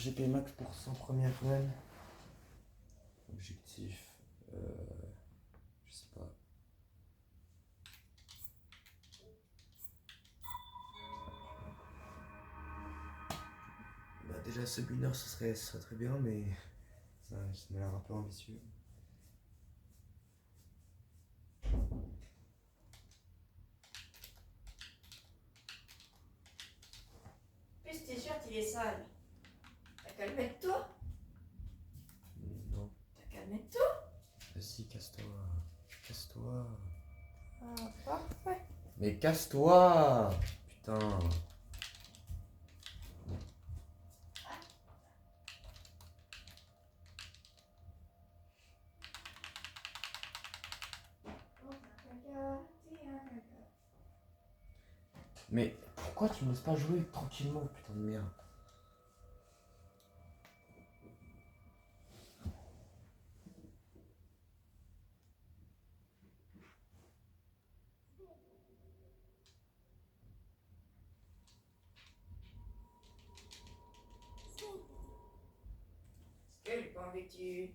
GP max pour 100 premières runs. Objectif, je sais pas. Bah déjà ce winner ce serait très bien, mais ça m'a l'air un peu ambitieux. En plus, ce t-shirt il est sale. T'as qu'à le mettre toi. Non. T'as qu'à le mettre toi. Vas-y, casse-toi. Casse-toi. Ah, parfait. Mais casse-toi. Putain. Mais pourquoi tu me laisses pas jouer tranquillement, putain de merde? Parce que j'ai pas envie que tu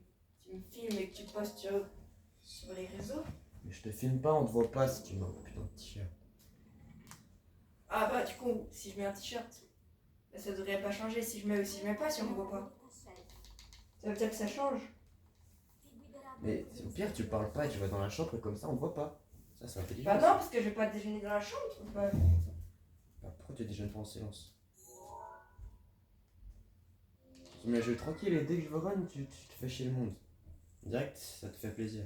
me filmes et que tu postes sur les réseaux. Mais je te filme pas, on te voit pas si tu mets un putain de t-shirt. Ah bah du coup, si je mets un t-shirt, bah, ça devrait pas changer si je mets ou si je mets pas si on me voit pas. Ça veut dire que ça change. Mais au pire, tu parles pas et tu vas dans la chambre et comme ça on te voit pas. Ça c'est intelligent. Bah non, ça. parce que je vais pas déjeuner dans la chambre. Bah, Bah, pourquoi tu déjeunes pas en silence? Tu mets le jeu tranquille et dès que je veux run, tu te fais chier le monde. Direct, ça te fait plaisir.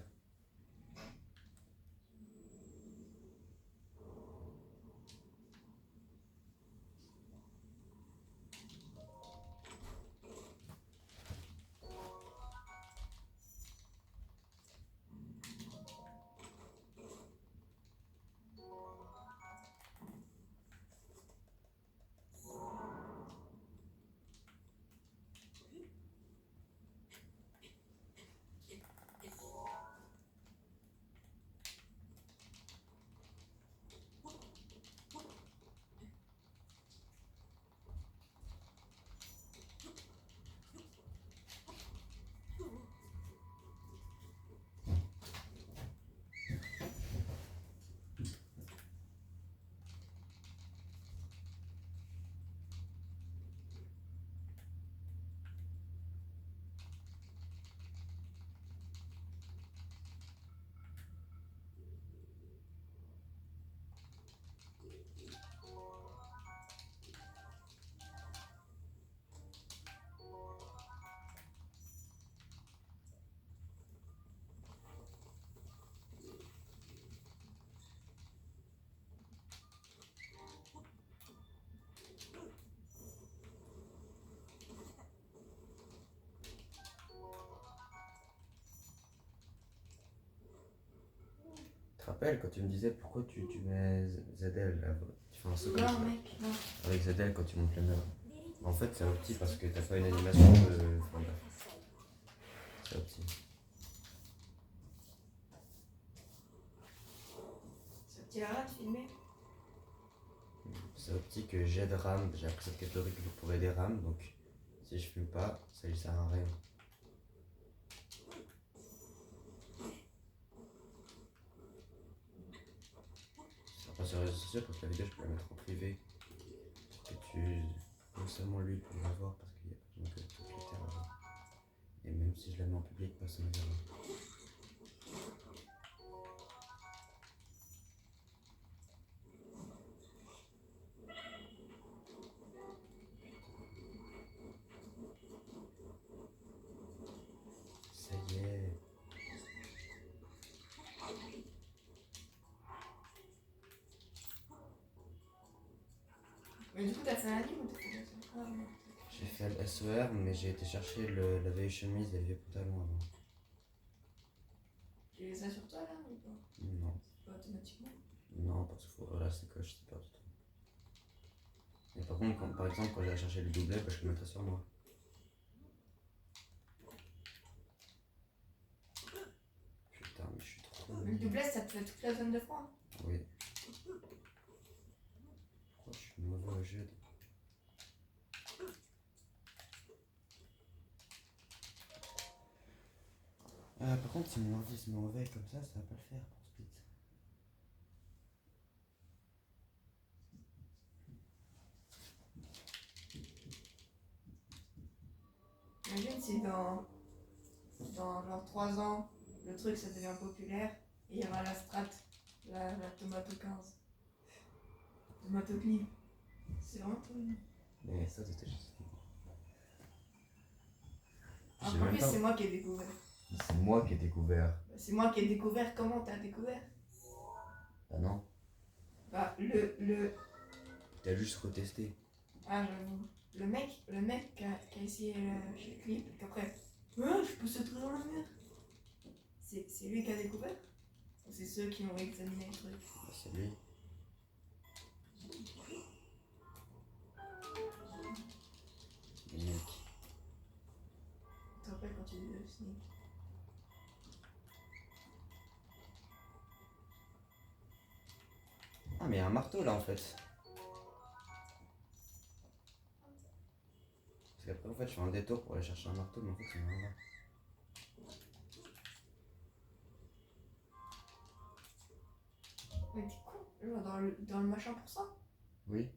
Tu te rappelles quand tu me disais pourquoi tu mets ZL là, tu fais un saut comme non ça. mec, non. Avec ZL quand tu montes le mur. En fait c'est un petit parce que t'as pas une animation de. Enfin, bref. C'est un petit. Ça te tirera de filmer. C'est optique que j'ai de RAM, j'ai appris cette catégorie que pour aider RAM, donc si je fume pas, ça lui sert à rien. Je serai pas sur les réseaux sociaux parce que la vidéo je peux la mettre en privé. Que tu. Non seulement lui peut la voir parce qu'il y a pas besoin que Twitter la voit. Et même si je la mets en public, personne ne verra. Ça y est. Mais du coup, t'as fait un livre ou t'as fait ça? Ah, non. J'ai fait le SER, mais j'ai été chercher la vieille chemise et le vieux pantalon avant. Tu les as sur toi là ou pas? Non. Pas automatiquement. Non, parce qu'il faut. Là, c'est que je sais pas du tout. Mais par contre, par exemple, quand j'ai cherché le doublet, bah, je peux mettre ça sur moi. Putain, mais je suis trop. Le doublette, ça te fait toute la zone de froid. Oui. Pourquoi je suis mauvais au jeu? Par contre, si mon ordi se met en veille comme ça va pas le faire pour Split. Imagine si dans genre 3 ans, le truc ça devient populaire et il y aura la strat, la Tomato 15. Tomato Clip. C'est vraiment trop bien. Mais ça, c'était juste. En plus, c'est moi qui ai découvert. C'est moi qui ai découvert. C'est moi qui ai découvert. Comment t'as découvert? Bah non. Bah, T'as juste retesté. Ah, j'avoue. Le mec qui a essayé chez Clip, et qu'après, ouais, je peux sauter dans la mer. C'est lui qui a découvert? Ou c'est ceux qui ont examiné le truc? Bah, c'est lui. Mec. Tu te rappelles quand tu disais le sneak? Ah, mais il y a un marteau là en fait. Parce qu'après, en fait, je fais un détour pour aller chercher un marteau, mais en fait, il y en a un là. Mais t'es con, genre dans le machin pour ça? Oui.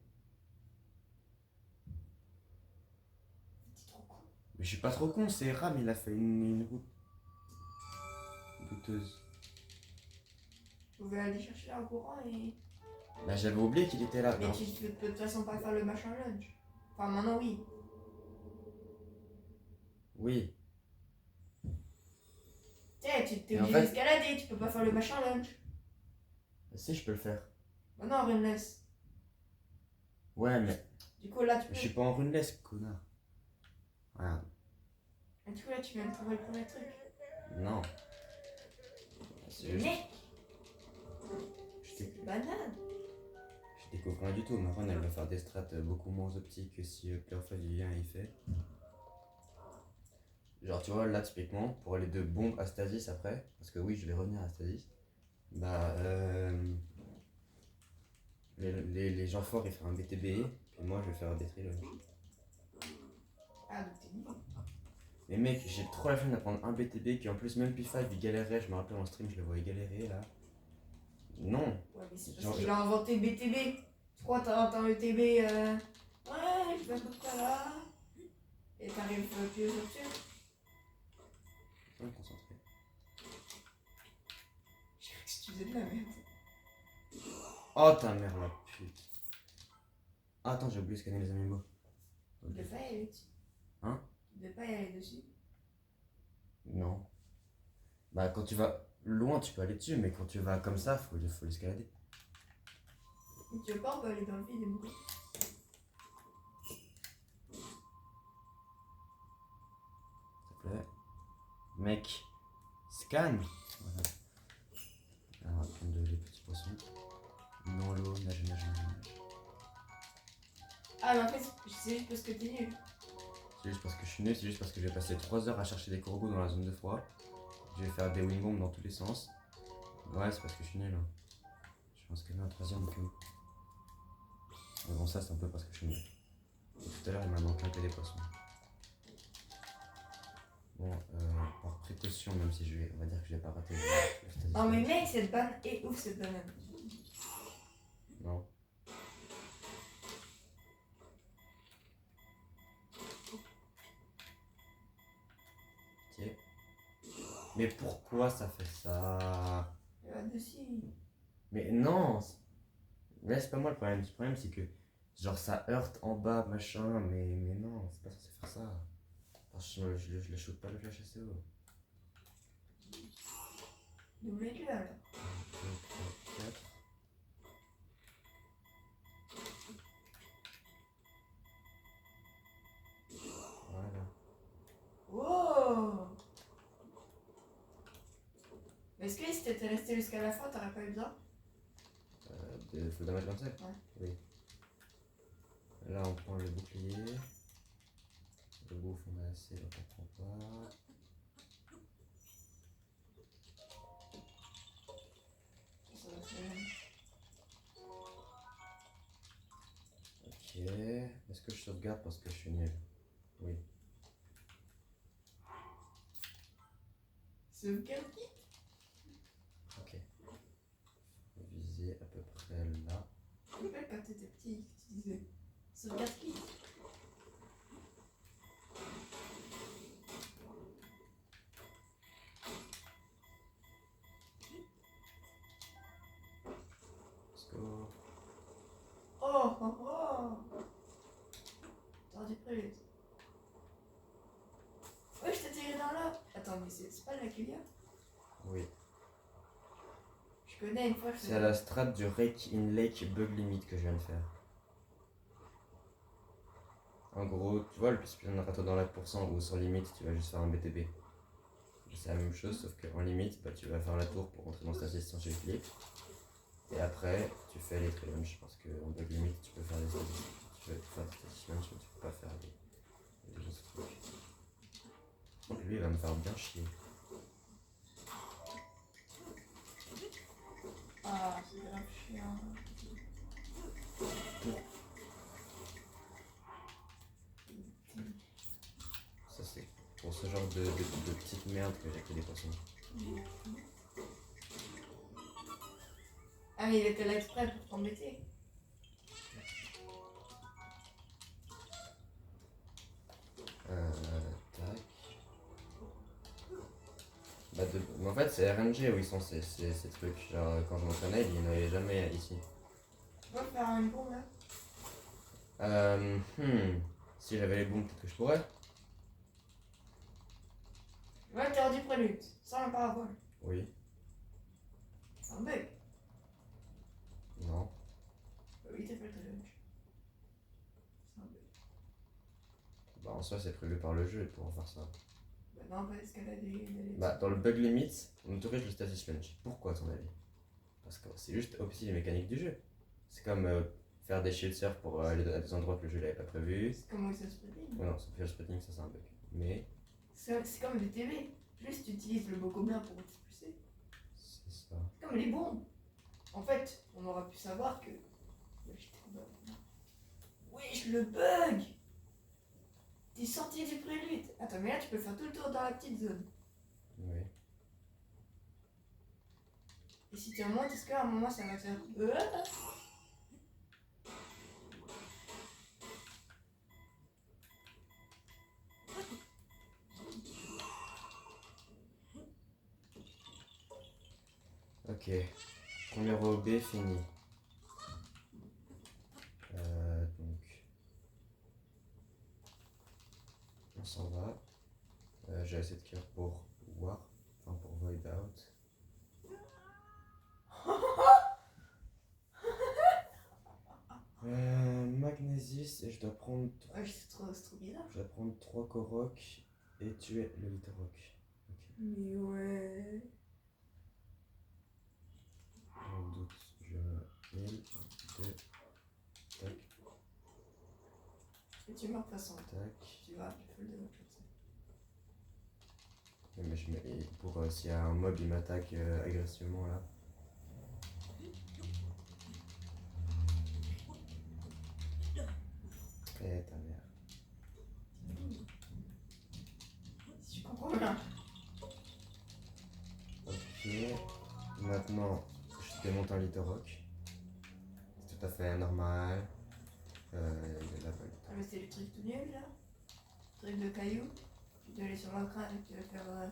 T'es trop con. Mais je suis pas trop con, c'est Ram, il a fait une route douteuse. Vous pouvez aller chercher un courant et. Bah, j'avais oublié qu'il était là. Mais Non. tu peux de toute façon pas faire le machin lunch. Enfin, maintenant, oui. Oui. Tu sais, t'es Mais en obligé fait- d'escalader, tu peux pas faire le machin lunch. Si, je peux le faire. Bah non, Runeless. Ouais, mais Du coup, là, tu peux. je suis pas en runeless, connard. Regarde. Et du coup, là, tu viens de trouver le premier truc. Non. C'est juste. Mec, Je c'est une banane. découvre rien du tout. Ma run, elle va faire des strats beaucoup moins optiques que si Playerfly vient et il fait. Genre, tu vois, là, typiquement, pour aller de bombe à Stasis après, parce que oui, je vais revenir à Stasis, bah, les gens forts, ils feront un BTBE, et moi, je vais faire un Detri Launch. Ah, donc t'es nul. Mais mec, j'ai trop la flemme d'apprendre un BTB qui en plus même P5 il galérait, je me rappelle en stream je le voyais galérer là. Non. Ouais, mais c'est parce Genre, qu'il a inventé BTB. Tu crois que t'as un ETB ouais, je vais à peu près là. Et t'arrives pied sur pied. je me concentrer. J'ai cru que tu faisais de la merde. Oh ta mère la pute. Ah, attends, j'ai oublié de scanner les amiibo. Tu devais pas y aller dessus. Hein? Tu devais pas y aller dessus. Non. Bah quand tu vas loin tu peux aller dessus, mais quand tu vas comme ça, faut l'escalader. Mais tu veux pas, on peut aller dans le vide et mourir. S'il te plaît. Mec, scan. Voilà. Alors, on va prendre les petits poissons. Dans l'eau, nage. Ah, mais en fait, c'est juste parce que t'es nul. C'est juste parce que je suis nul, c'est juste parce que j'ai passé 3 heures à chercher des corbeaux dans la zone de froid. Je vais faire des wing bombs dans tous les sens. Ouais, c'est parce que je suis nul. Hein. Je vais en scanner un troisième au cas où. Mais bon, ça c'est un peu parce que je suis nul. Et tout à l'heure, il m'a manqué un peu des poissons. Bon, par précaution, même si on va dire que je l'ai pas raté. Non, mais mec, cette banane est ouf, cette banane. Non. Ok. Mais pourquoi ça fait ça? Là-dessus. Mais non! Là, c'est pas moi le problème. Le problème, c'est que genre ça heurte en bas, machin, mais non, c'est pas censé faire ça. Enfin, je le shoot pas le flash assez haut. Double-le alors. 2, 3, 4. Voilà. Wow! Mais est-ce que si t'étais resté jusqu'à la fin, t'aurais pas eu besoin? De full damage comme ça? Ouais. Oui. Là, on prend le bouclier. Le bouffe, on a assez, donc on prend pas. Ça va faire. Ok. Est-ce que je sauvegarde parce que je suis nul? Oui. Sauvegarde kit. Ok. Viser à peu près là. Je me rappelle quand t'étais petit, tu disais sauvegarde kit. Let's go. Oh oh oh. T'aurais dû prévenir. Ouais, je t'ai tiré dans l'eau. Attends, mais c'est pas la cuillère. Oui. Je connais une fois que C'est à la strat du Rake in Lake Bug Limit que je viens de faire. En gros, tu vois le speedrun râteau dans la pourcent où sans limite tu vas juste faire un BTB. C'est la même chose sauf qu'en limite bah, tu vas faire la tour pour rentrer dans cette assistance sur clip. Et après tu fais les challenges parce qu'en bug limit tu peux faire des statistiques. Tu peux faire des statistiques mais tu peux pas faire les autres trucs. Donc lui il va me faire bien chier. Ah, c'est grave chiant. Ça c'est pour ce genre de petite merde que j'ai pris des poissons. Ah, mais il était là exprès pour t'embêter. Tac. Bah mais en fait c'est RNG où ils sont ces trucs. Genre quand je m'entraînais il n'y en avait jamais ici. Tu peux faire une bombe là? Si j'avais les booms peut-être que je pourrais. Ouais, t'aurais dû prélude, sans le parabole. Oui. C'est un bug. Non. Oui, t'as fait le challenge. C'est un bug. Bah en soi c'est prévu par le jeu pour en faire ça. Bah non, pas escalader. Bah dans le bug limit on autorise le status launch. Pourquoi à ton avis? Parce que c'est juste aussi les mécaniques du jeu. C'est comme faire des shield surf pour aller à des endroits que le jeu n'avait pas prévu. C'est comme Whistle Spreading. Ouais, non, ça fait le spreading, ça c'est un bug. Mais C'est comme les TV. Juste tu utilises le beau gobelin pour expulser. c'est ça. C'est comme les bombes. En fait, on aurait pu savoir que. Wesh, le bug! T'es sorti du prélude. Attends, mais là tu peux faire tout le tour dans la petite zone. Oui. Et si tu remontes, est-ce qu'à un moment ça va faire. Ok. Premier OB fini. Donc. On s'en va. J'ai assez de cœur pour War. Enfin pour Void Out. Magnésis et je dois prendre. Ouais, c'est trop bizarre. Je dois prendre 3 Korok et tuer le Litorok. Ok. Mais ouais. En doute, je heal. 1, 2. Tac, Et tu meurs de toute façon. tac. Tu vas, tu fais le développement comme ça. Ouais, mais je mets. Et pour s'il y a un mob il m'attaque agressivement là. Eh ta mère. Si je comprends bien. Ok. Maintenant, je démonte un Litorok. C'est tout à fait normal. Il est là, Ah, mais c'est le truc tout nul là. Le truc de caillou. Tu dois aller sur le crâne et tu vas faire.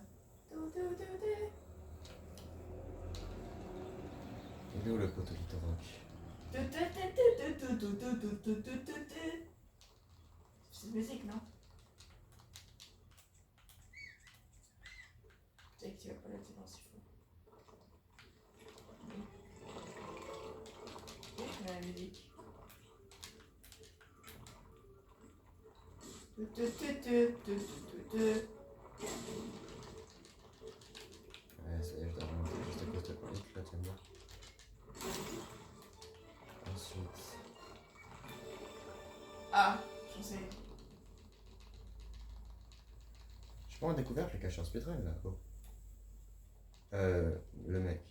Il est où le poteau Litorok? C'est de musique, non? Tu sais que tu vas pas la tenir si fort. Oui, je mets la musique. Ouais, ça y est, je dois remonter juste à cause de Panic là, tiens bien. Ensuite. Ah, j'en sais. Je prends en découverte le cacheur speedrun là. Oh. Le mec.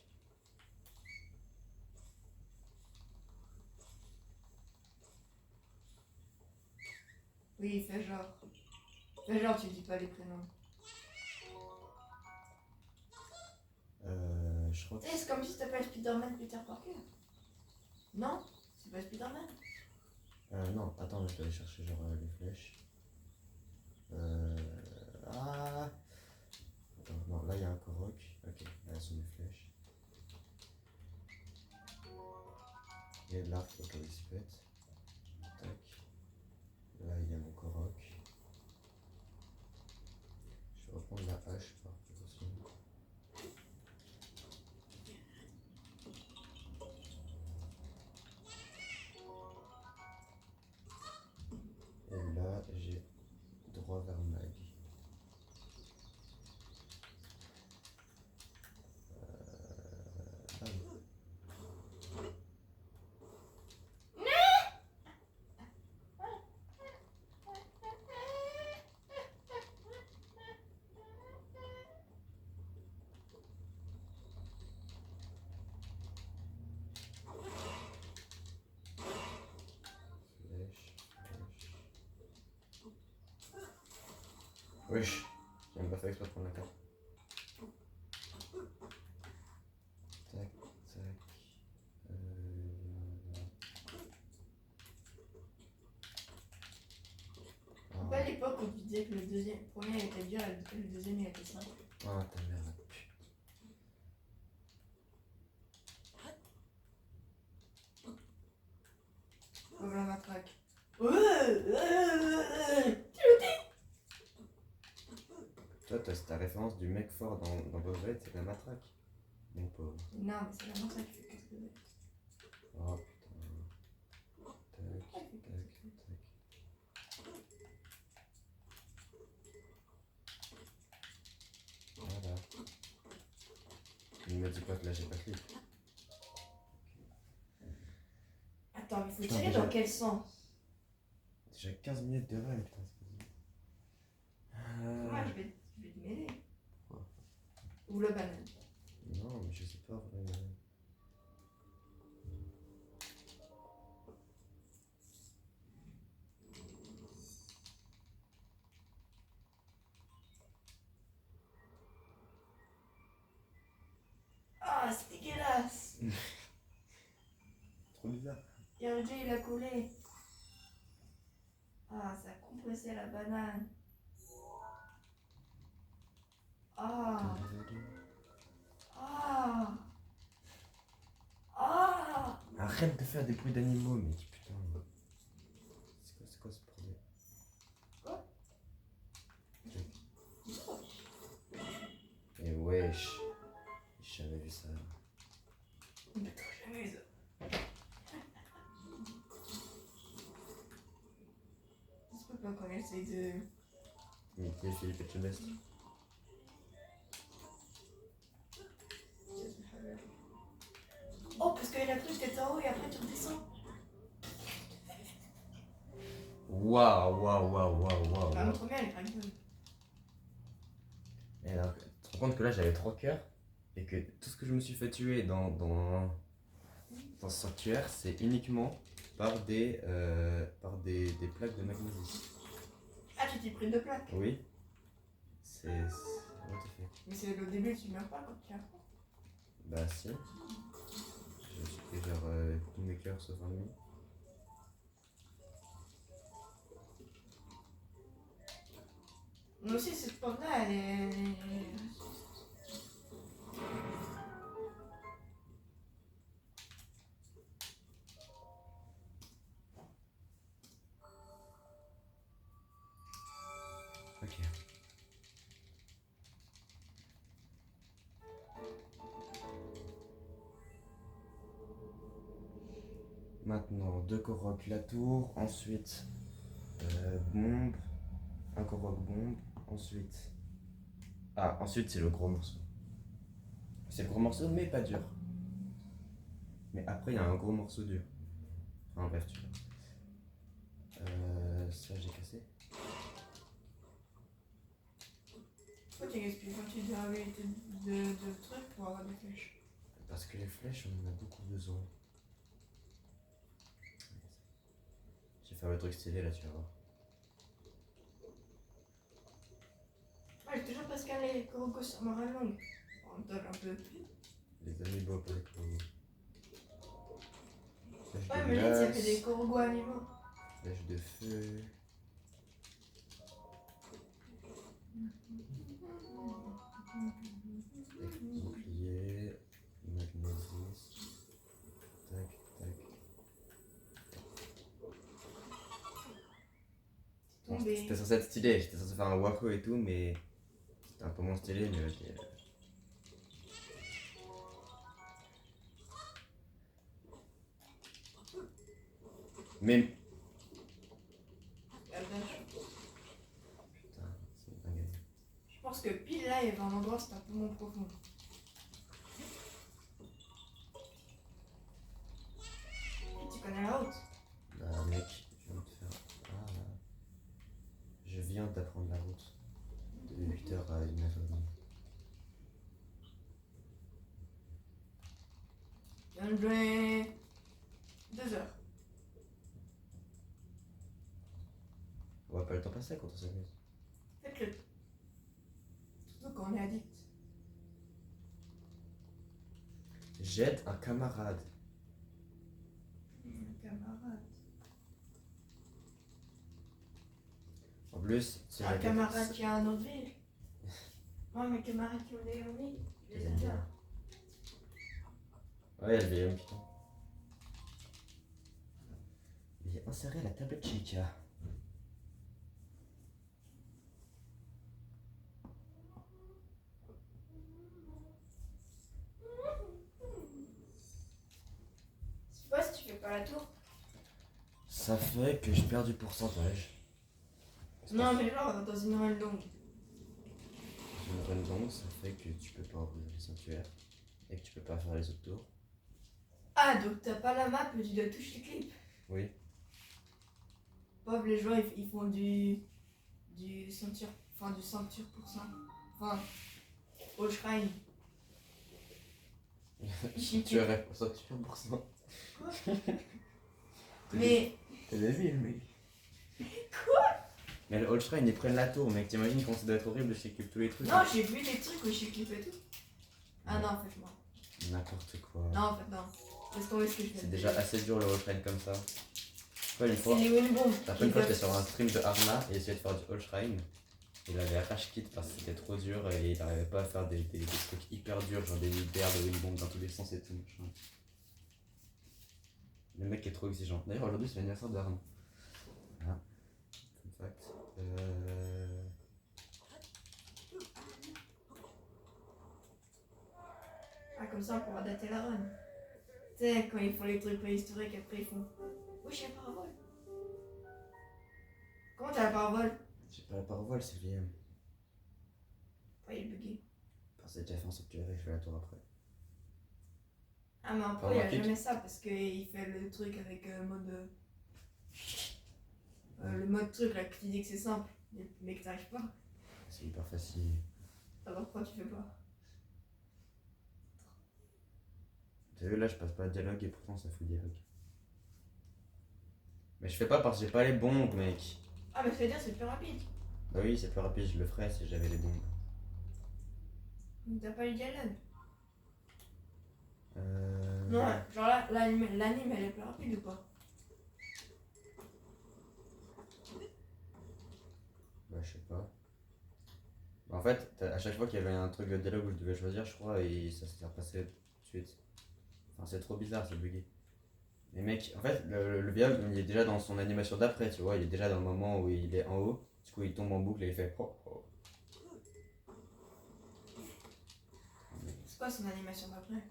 Oui, fais genre. Fais genre, tu dis pas les prénoms. crois que Tu sais, c'est comme si c'était pas Spider-Man Peter Parker. Non, c'est pas Spider-Man. non, attends, je dois aller chercher genre les flèches. Ah. Attends, non, là il y a un Korok. Ok, là sont les flèches. Il y a de l'arc au cas où il se pète. Tac. Là il y a mon Korok. Je vais reprendre la hache par précaution. Et là j'ai droit vers Mag. Bam. Flèche, flèche. Wesh, j'ai même pas fait exprès de prendre la carte. Tac, tac. C'est pas l'époque où tu disais que le premier était dur et le deuxième il était simple. Ah ta merde. Oh la matraque. Toi, ta référence du mec fort dans Bowser, c'est la matraque. Mon pauvre. Non, mais c'est vraiment ça qui fait exploser. Oh putain. Tac, tac, tac. Voilà. Il me dit pas que là j'ai pas clic. Attends, mais faut Putain, tirer déjà- dans quel sens? Déjà 15 minutes de run, putain, c'est pas Moi, je vais te mêler. Pourquoi? Ou le banane. Non, mais je sais pas vraiment. Ah, c'est dégueulasse. Trop bizarre. Et le jeu, il a collé. Ah, ça a compressé la banane. Ah, ah, ah. Arrête de faire des bruits d'animaux, mec, putain. C'est quoi ce problème? Quoi? Et wesh. J'ai jamais vu ça. Mais t'as jamais vu ça. Ça se peut pas qu'on essaye de... Mais qui est Philippe Etchebest? Oh, parce qu'il a cru que t'étais en haut et après tu redescends. Waouh, waouh, waouh, waouh, waouh. La première, elle est pas bonne. Et alors, tu te rends compte que là j'avais 3 cœurs et que tout ce que je me suis fait tuer dans ce sanctuaire, c'est uniquement par des plaques de magnésie. Ah, tu t'es pris 2 plaques. Oui. C'est. What the fuck? Mais c'est le début, tu meurs pas quand tu apprends. Bah si. Je me suis pris genre tous mes cœurs sauf un demi. Moi aussi, cette porte-là, elle est... Ok. Maintenant, 2 Korok la tour, ensuite bombe, un Korok bombe, ensuite. Ah, ensuite c'est le gros morceau. C'est le gros morceau, mais pas dur. Mais après, il y a un gros morceau dur. Enfin bref, tu vois. Ça, j'ai cassé. Pourquoi tu gaspilles quand tu dois avoir de trucs pour avoir des flèches? Parce que les flèches, on en a beaucoup besoin. Je vais faire le truc stylé là, tu vas voir. Ouais, j'ai toujours pas scalé Kuroko sur morale longue. On donne un peu. Les amiibo, pas les corbeaux. Flèche Ouais, de mais Lynx, il a fait glace. des corgos animaux. Flèche de feu. Bouclier. Magnésis. Tac, tac. Bon, Tombé. c'était censé être stylé, j'étais censé faire un wako et tout, mais c'était un peu moins stylé, mais ok. Mais La vache. putain, c'est une dinguerie. Je pense que pile là, il y avait un endroit, c'était un peu moins profond. Tu connais la route? Bah mec, je viens de faire. Ah, je viens d'apprendre la route de 8h à 9h30. Il vient de jouer 2 heures. On voit pas le temps passer quand on s'amuse. Faites-le. Surtout quand on est addict. J'aide un camarade. Camarade. En plus, c'est Un camarade qui a un autre ville. Moi, mes camarades qui ont des envies, je les aime bien. Ouais, elle VM, putain. Et insérer la tablette Chica. C'est pas si tu fais pas la tour. Ça fait que je perds du pourcentage. Non, mais genre dans une run longue. Sur une run longue, ça fait que tu peux pas ouvrir les sanctuaires et que tu peux pas faire les autres tours. Ah, donc t'as pas la map, tu dois toucher les clips. Oui. Pauvre, les joueurs ils font du ceinture, enfin du ceinture pour ça. Enfin, au shrine. Tu aurais pour ça, tu fais pour ça. Quoi? Mais T'as des villes, mec. quoi? Mais le Old Shrine, ils prennent la tour, mec. T'imagines quand ça doit être horrible, je sais tous les trucs. Non, j'ai vu des trucs où j'ai clippé tout. Ah non, en fait, moi. N'importe quoi. Non, en fait, non. Laisse tomber ce que je fais. C'est déjà assez dur le Old Shrine comme ça. Pas une fois. C'est les win-bombs. Après une fois, j'étais sur un stream de Arna et essayait de faire du Old Shrine. Il avait rage quit parce que c'était trop dur et il n'arrivait pas à faire des trucs hyper durs, genre des leaders, des win dans tous les sens et tout. Machin. Le mec est trop exigeant. D'ailleurs, aujourd'hui, c'est l'anniversaire d'Arna. Voilà. Fun fact. Ah, comme ça, on pourra dater la run. Tu sais, quand ils font les trucs préhistoriques, après ils font. Oui, j'ai la parabole. Comment t'as la parabole? J'ai pas la parole, c'est VM. Ouais, il est bugué. Parce que j'ai déjà fait un sanctuaire et je fais la tour après. Ah, mais en pro, Pas il a remarqué jamais ça parce qu'il fait le truc avec mode. Le mode truc là, que tu dis que c'est simple, mais que t'arrives pas. C'est hyper facile. Alors pourquoi tu fais pas? T'as vu là, je passe pas le dialogue et pourtant ça fout le dialogue. Mais je fais pas parce que j'ai pas les bombes, mec. Ah, mais c'est-à-dire c'est plus rapide. Bah oui, c'est plus rapide, je le ferais si j'avais les bombes. Donc t'as pas le dialogue. Euh... Non, genre là, l'anime elle est plus rapide ou pas? Bah je sais pas. Bah, en fait, à chaque fois qu'il y avait un truc de dialogue où je devais choisir, je crois, et ça s'est repassé tout de suite. Enfin, c'est trop bizarre, c'est bugué. Mais mec, en fait, le dialogue, il est déjà dans son animation d'après, tu vois, il est déjà dans le moment où il est en haut, du coup il tombe en boucle et il fait oh oh. C'est quoi son animation d'après?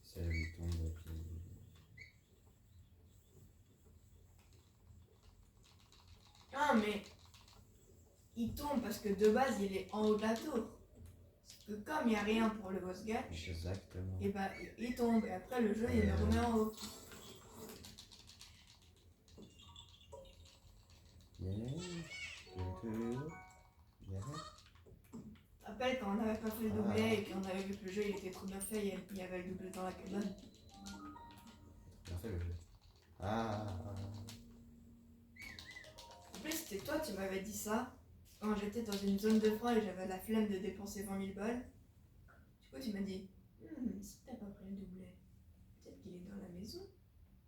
C'est où il tombe et puis... Ah, mais il tombe parce que de base il est en haut de la tour. Parce que comme il n'y a rien pour le boss gâche, Exactement. et bah il tombe et après le jeu il le remet en haut. Rappelle quand on n'avait pas fait le doublé et qu'on avait vu que le jeu il était trop bien fait, il y avait le doublé dans la cabane. Bien fait le jeu. Ah. En plus c'était toi qui m'avais dit ça quand j'étais dans une zone de frein et j'avais la flemme de dépenser 20 000 balles. Du coup tu m'as dit Si t'as pas pris le doublet, peut-être qu'il est dans la maison.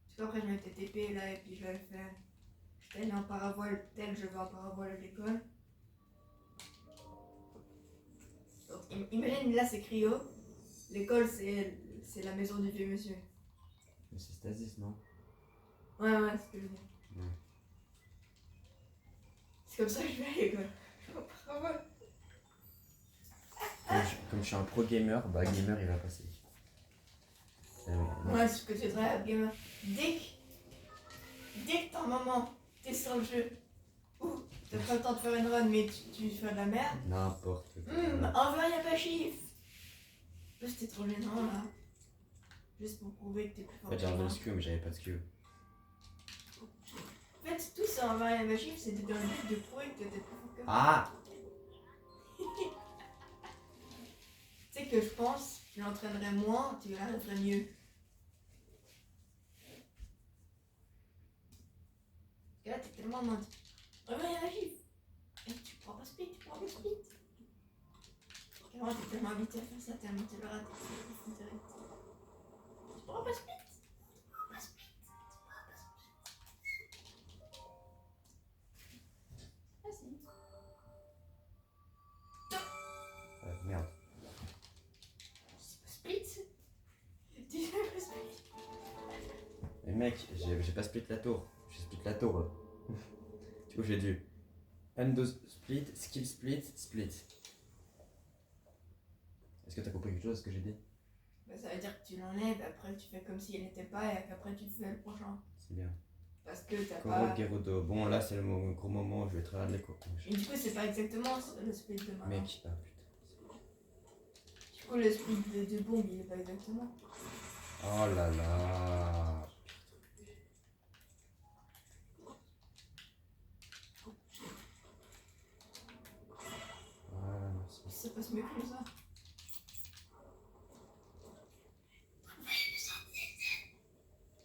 Parce qu'après, je m'étais TP là et puis je l'avais fait. J'étais allé en parabole, tel je vais en parabole à l'école. Donc, imagine, là c'est Cryo. L'école, c'est la maison du vieux monsieur. Mais c'est Stasis, non? Ouais, c'est ce que je veux dire. Ouais. C'est comme ça que je vais à l'école. Je vais en parabole. Comme je suis un pro gamer, bah gamer il va passer. Ouais, c'est ce que tu dirais, gamer. Dès que ton moment, t'es sur le jeu, ou t'as pas le temps de faire une run, mais tu fais de la merde. N'importe quoi. Envoie y'a pas chiffre. C'était trop gênant là. Juste pour prouver que t'es plus En fort. fait, j'ai enlevé le SKU, mais j'avais pas de SKU. En fait, tout ça envoie y'a pas chiffre, c'était dans le but de prouver que t'étais plus fort que moi. Ah! Tu sais que je pense, tu l'entraînerais moins, tu l'arriverais mieux. Parce que là, t'es tellement en mode. Envoie y'a pas chiffre. Et tu prends pas split, tu prends pas split. Moi, t'es tellement habitué à faire ça, tellement tu le rates. Tu prends pas split. Ah si. Merde. C'est pas split. Tu fais pas split. Mais mec, j'ai pas split la tour. J'ai split la tour là. Du coup, j'ai dû undo split, skill split, split. Est-ce que t'as compris quelque chose de ce que j'ai dit? Bah, ça veut dire que tu l'enlèves, après tu fais comme si elle n'était pas et qu'après tu fais le prochain. C'est bien. Parce que t'as Koro pas. Gerudo. Bon, là, c'est le gros moment où je vais travailler les cours. Et du coup, c'est pas exactement le split de maintenant. Mec, ah putain. Du coup, le split de bombe, il est pas exactement. Oh là là. Voilà, merci. Ça passe mieux comme ça.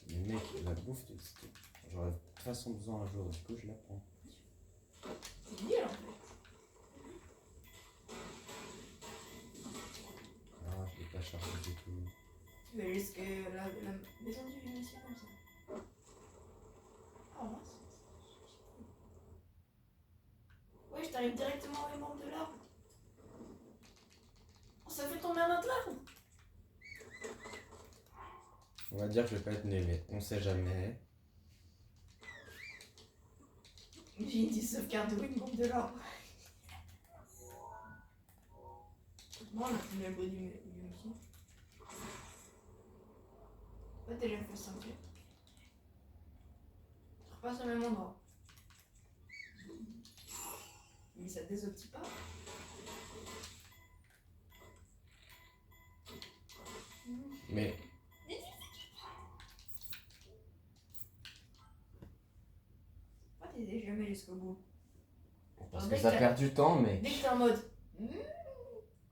Mais mec, la bouffe, j'aurais de toute façon besoin un jour, du coup, je la prends. C'est nul en fait. Ah, je l'ai pas chargé du tout. Tu veux juste que la maison du vieux monsieur comme ça. Oh mince. Ouais, je t'arrive directement aux membres de l'arbre. Oh, ça fait tomber un autre arbre. On va dire que je vais pas être nul, mais on sait jamais. J'ai une petite sauvegarde de Wing de l'arbre. Moi, on a fini le beau du monsieur. Ouais, déjà fait 5 pieds. Je repasse au même endroit. Mais ça désoptie pas. Mais Pourquoi t'es jamais jusqu'au bout? parce que ça perd du temps, Dès mais. que t'es en mode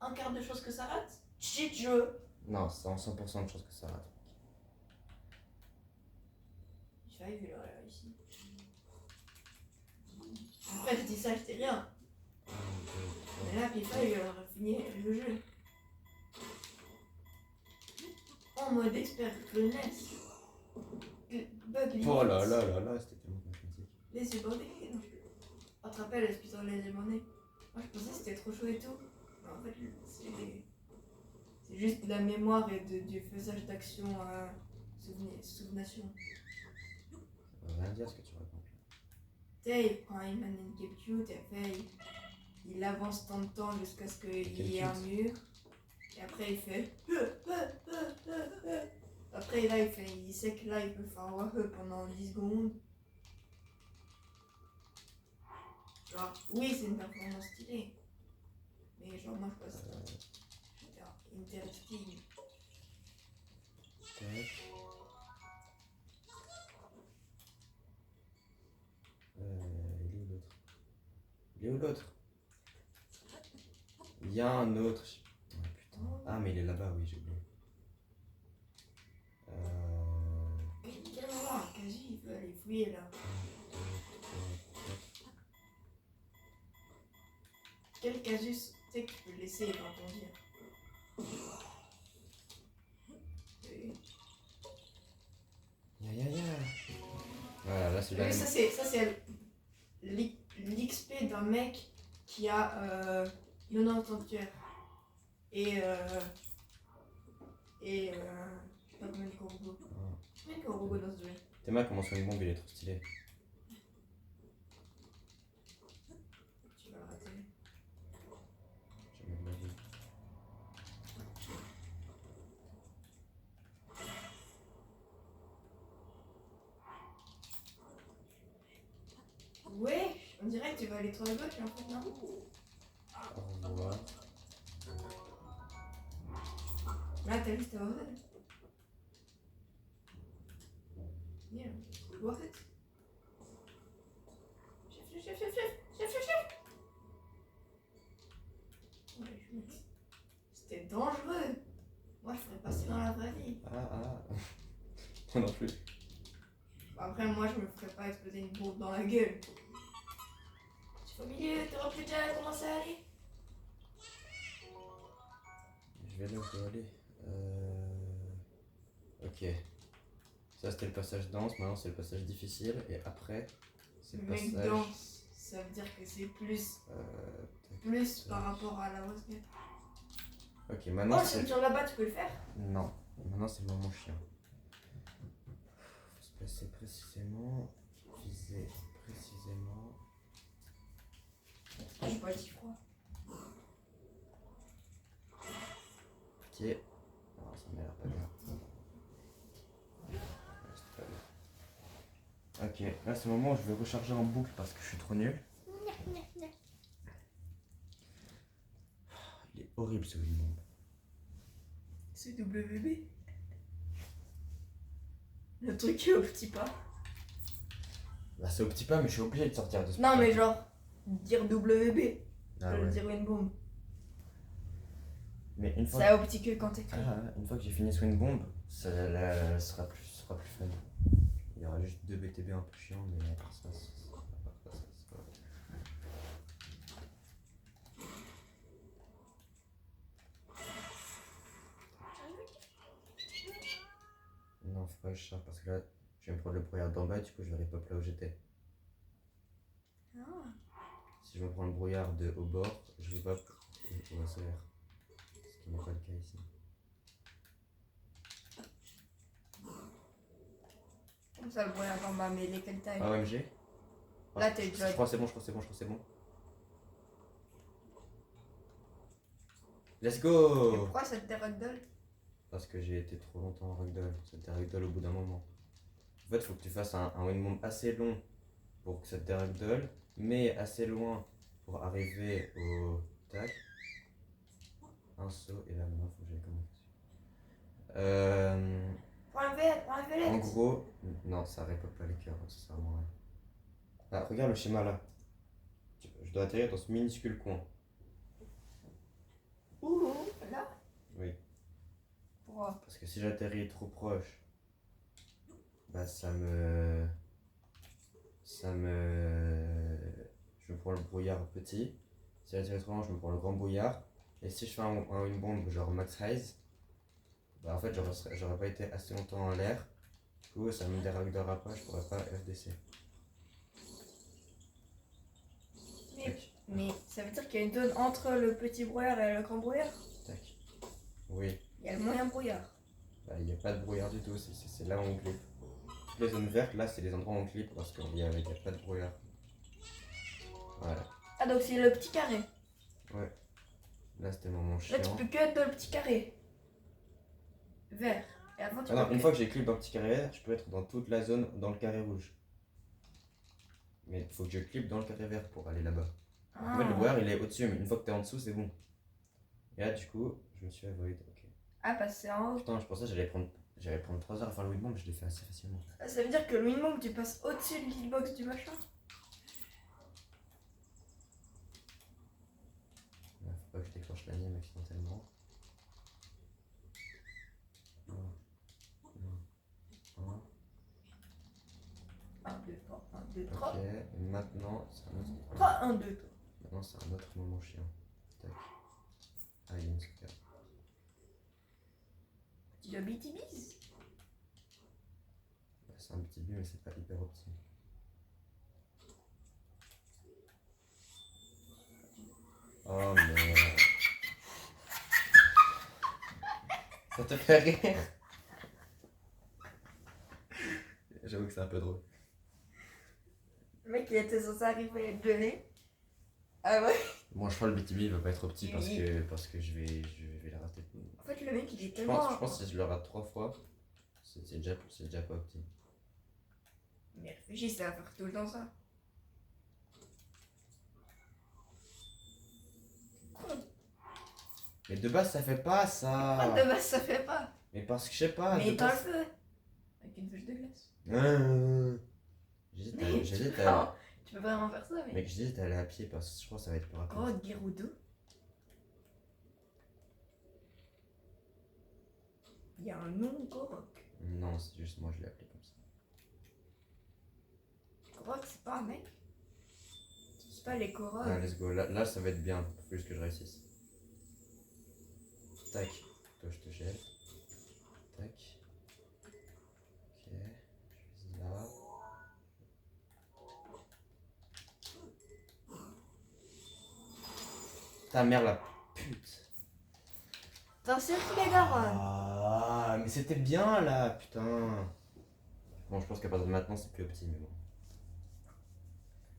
un quart de chose que ça rate, cheat jeu. Non, c'est en 100% de chances que ça rate. J'arrive, il aurait réussi. Après, je dis ça, j'étais rien. Mais là, FIFA, il aurait fini le jeu. En mode expert cloness. Bug limite. Oh là là là là, c'était tellement mathématique. Les ébonnés. On te rappelle, le putain les ébonnés. Moi, je pensais que c'était trop chaud et tout. Mais en fait, c'est juste de la mémoire et du faisage d'action souvenation. Ça veut rien dire ce que tu racontes. Tu sais, il prend Iman and Capcute et après il avance tant de temps jusqu'à ce qu'il y ait un mur. Et après il fait. Après là il sait que là il peut faire un pendant 10 secondes. Genre, oui, c'est une performance stylée. Mais genre, moi je passe. Interesting. Tac. Il est où l'autre? Il est où l'autre? Il y a un autre. Oh, putain. Ah, mais il est là-bas, oui, j'ai oublié. Quel moment, quasi, il veut aller fouiller là. Quel casus, tu sais que tu peux le laisser dans ton dire. si Oui, jamais. ça c'est l'XP d'un mec qui a une sanctuaire. Et je sais pas combien de Korobo. Ah. Combien de Korobo dans ce jeu? Théma, comment sur une bombe, il est trop stylé. Tu vas le rater. Jamais de ma vie. Ouais, on dirait que tu vas aller trop à gauche en fait, non? Au revoir. Là, t'as vu, c'était horrible. Yeah. What? Chef. Ouais, c'était dangereux. Moi, je ferais passer dans la vraie vie. Ah. Moi non plus. Après, moi, je me ferais pas exploser une bombe dans la gueule. Tu es au milieu, t'aurais plus déjà commencé à aller? Je vais là où je dois aller. Ok. Ça c'était le passage dense, maintenant c'est le passage difficile. Et après, c'est le Le mec passage. danse, ça veut dire que c'est plus par rapport à la Rosette. Ok, maintenant Oh, c'est. sur là-bas, tu peux le faire? Non, maintenant c'est le moment chien. Faut se placer précisément, viser précisément. J'ai pas dit froid. Ok. Non, ça m'a l'air pas bien. Ouais, c'est pas bien. Ok, là c'est le moment où je vais recharger en boucle parce que je suis trop nul. Il est horrible ce Winbomb. C'est WB. Le truc qui est au petit pas. Bah c'est au petit pas mais je suis obligé de sortir de ce Non, petit mais pas. genre, dire WB. Ah Je veux ouais. dire une bombe. Mais une fois, C'est au petit que quand t'écris. une fois que j'ai fini Swing Bomb, ça sera plus fun. Il y aura juste 2 BTB un peu chiants, mais à part ça, ça va. Non, faut pas que je charge parce que là, je vais me prendre le brouillard d'en bas, du coup, je vais repop là où j'étais. Ah. Si je me prends le brouillard de au bord, je repop au ACR. Ce qui n'est pas le cas ici. Comme ça, le brouillard en bas, mais lesquelles tailles? AOMG. Là, t'es déjà. Je crois que c'est bon, c'est bon. Let's Et go! pourquoi cette ragdoll? Parce que j'ai été trop longtemps en ragdoll. C'était ragdoll au bout d'un moment. En fait, il faut que tu fasses un windbomb assez long pour que ça te ragdoll, mais assez loin pour arriver au tac. Un saut, et là maintenant, il faut que j'aille comment Prends un verre, En gros, non, ça répond pas les cœurs, ça sert à rien. Ah, regarde le schéma là. Je dois atterrir dans ce minuscule coin. Ouh, là? Oui. Pourquoi? Parce que si j'atterris trop proche, bah ça me. Je me prends le brouillard petit. Si j'atterris trop loin, je me prends le grand brouillard. Et si je fais une bombe genre max highs, bah en fait j'aurais pas été assez longtemps en l'air. Du coup ça me déragdera pas, je pourrais pas FDC. Mais ça veut dire qu'il y a une zone entre le petit brouillard et le grand brouillard? Tac. Oui. Il y a le moyen brouillard. Bah il n'y a pas de brouillard du tout, c'est là où on clip. Toutes les zones vertes là c'est les endroits où on clip parce qu'il y a pas de brouillard. Voilà. Ah, donc c'est le petit carré. Ouais. Là c'était le moment chiant. Là, tu peux que être dans le petit carré. Vert. Et avant, tu Ah non, peux une que- fois que j'ai clip dans le petit carré vert, je peux être dans toute la zone dans le carré rouge. Mais il faut que je clip dans le carré vert pour aller là-bas. En fait, le brouillard il est au-dessus, mais une fois que t'es en dessous, c'est bon. Et là, du coup, je me suis avoid. Ok. Ah, parce que c'est en haut. Putain, je pensais que j'allais prendre 3 heures à faire le windbomb, mais je l'ai fait assez facilement. Ça veut dire que le minimum, tu passes au-dessus de l'hitbox du machin. Là, faut pas que je déclenche l'anime accidentellement. Un. 1, 2, 3, 1, 2, 3. Ok, et maintenant, c'est un autre. 3, 1, 2, 3. Maintenant, c'est un autre moment chiant. Tac. Ah, il y a une square. Tu dois BTBs. C'est un petit but, mais c'est pas hyper optique. Oh merde. Ça te fait rire? J'avoue que c'est un peu drôle. Le mec, il était censé arriver à être gelé. Ah ouais? Bon, je crois le BTB il va pas être trop petit parce Oui. que je vais le rater. En fait, le mec, il est Je tellement. pense que si je le rate 3 fois, c'est déjà pas petit. Mais réfléchis, ça va faire tout le temps ça. Mais de base, ça fait pas ça. Pourquoi de base ça fait pas? Mais parce que je sais pas. Mais de éteins le base... feu. Avec une fâche de glace. J'hésite Mais j'hésite à. non, tu peux vraiment faire ça, mais. Mec, j'hésite à aller à pied parce que je crois que ça va être plus rapide. Oh, Gerudo. Il y a un nom, Korok. Non, c'est juste moi, je l'ai appelé comme ça. Korok, c'est pas un mec. C'est pas les Korok. Ah, let's go. Là, ça va être bien. Faut juste que je réussisse. Tac. Toi, je te gèle. Tac. Ok. Je vise là. Ta mère, la pute. Attention, les darons. Ah, mais c'était bien là, putain. Bon, je pense qu'à partir de maintenant, c'est plus opti, mais bon.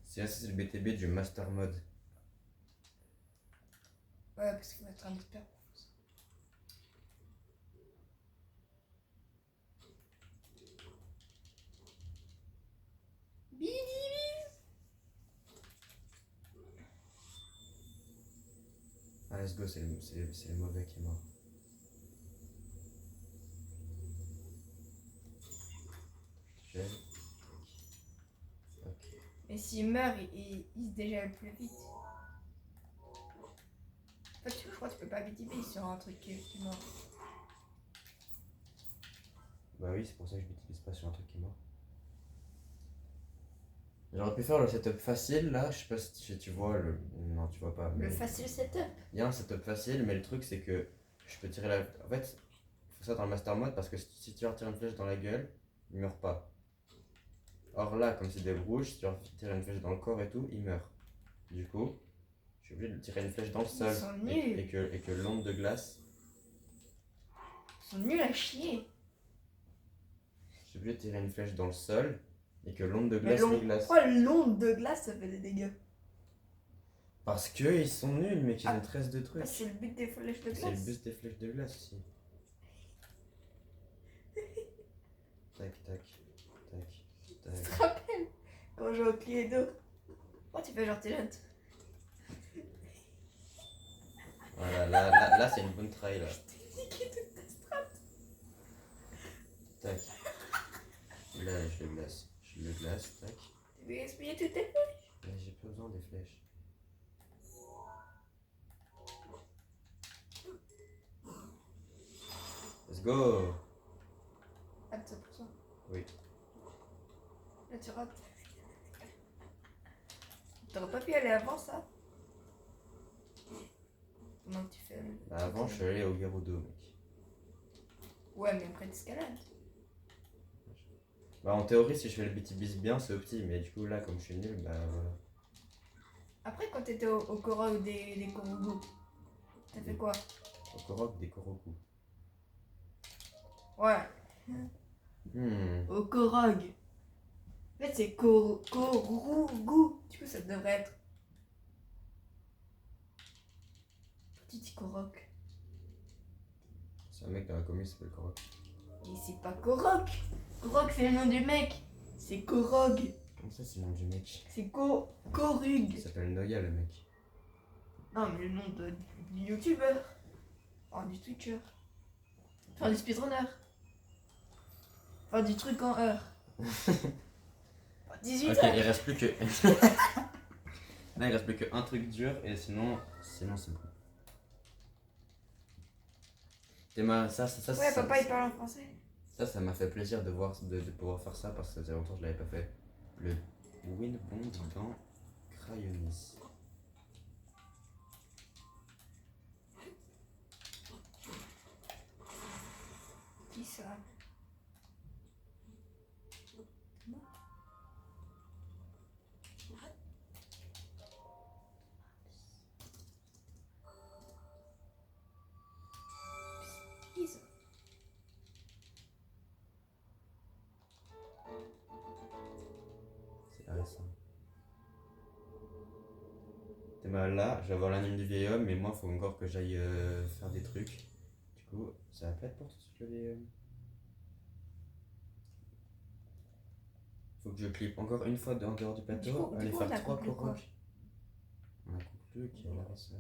C'est le BTB du Master Mode. Ouais, parce qu'il va être un expert. Ah, let's go, c'est le mauvais qui est mort. Je gèle. Ok. Mais s'il meurt, il se dégèle plus vite. En fait, je crois que tu peux pas BTB sur un truc qui est mort. Bah oui, c'est pour ça que je m'utilise pas sur un truc qui est mort. J'aurais pu faire le setup facile là, je sais pas si tu vois le. Non, tu vois pas. Mais... Le facile setup. Il y a un setup facile, mais le truc c'est que je peux tirer la. En fait, il faut ça dans le master mode parce que si tu leur tires une flèche dans la gueule, il meurt pas. Or là, comme c'est des rouges, si tu leur tires une flèche dans le corps et tout, il meurt. Du coup, je suis obligé de tirer une flèche dans le sol. Ils sont nuls. Et que l'onde de glace. Ils sont nuls à chier. Je suis obligé de tirer une flèche dans le sol et que l'onde de Mais glace les glace. pourquoi l'onde de glace ça fait des dégâts? Parce que ils sont nuls, mais qu'ils ont 13 de trucs. C'est le but des flèches de glace. C'est le bus des flèches de glace aussi. Tac, tac, tac, Tu tac. te rappelles quand je joue au Cluedo? Oh, tu fais genre t'es jeune. Voilà, là c'est une bonne trail là. Je t'ai niqué toute ta strat. Tac. Là, je le glace. Je le glace, tac. Tu veux gaspiller toutes tes flèches? Là, j'ai pas besoin des flèches. Let's go! Ah, 100%. Oui. Là, tu rates. T'aurais pas pu aller avant ça? Pendant que tu fais. Bah, avant, je suis allé au Gerudo, mec. Ouais, mais après t'escalades. Bah, en théorie, si je fais le BTB bien, c'est opti, mais du coup, là, comme je suis nul, bah voilà. Après, quand t'étais au Korok des Korogu, t'as fait quoi? Au Korok, des Koroku. Ouais. Au Korog. En fait, c'est Korugu. Du coup, ça devrait être. Petit Korok. C'est un mec dans la commune qui s'appelle Korok. Et c'est pas Korok. Korok, c'est le nom du mec. C'est Korog. Comment ça, c'est le nom du mec? C'est Korug. Il s'appelle Noya, le mec. Non, mais le nom du youtubeur. Enfin, du twitcher. Enfin, du speedrunner. Enfin, du truc en heure. 18 Ok, heures. il reste plus que. Là, il reste plus qu'un truc dur et sinon c'est bon. Ouais, papa, il parle en français. Ça m'a fait plaisir de voir de pouvoir faire ça parce que ça faisait longtemps que je l'avais pas fait. Le Winbond dans Cryonis. Qui ça? Intéressant. T'es mal là, je vais avoir l'anime du vieil homme, mais moi, faut encore que j'aille faire des trucs. Du coup, ça va pas être pour tout de suite le vieil homme. Faut que je clippe encore une fois en dehors du plateau, aller on faire a 3 conclu quoi? corocs. On a conclu qu'il y a la vaisselle.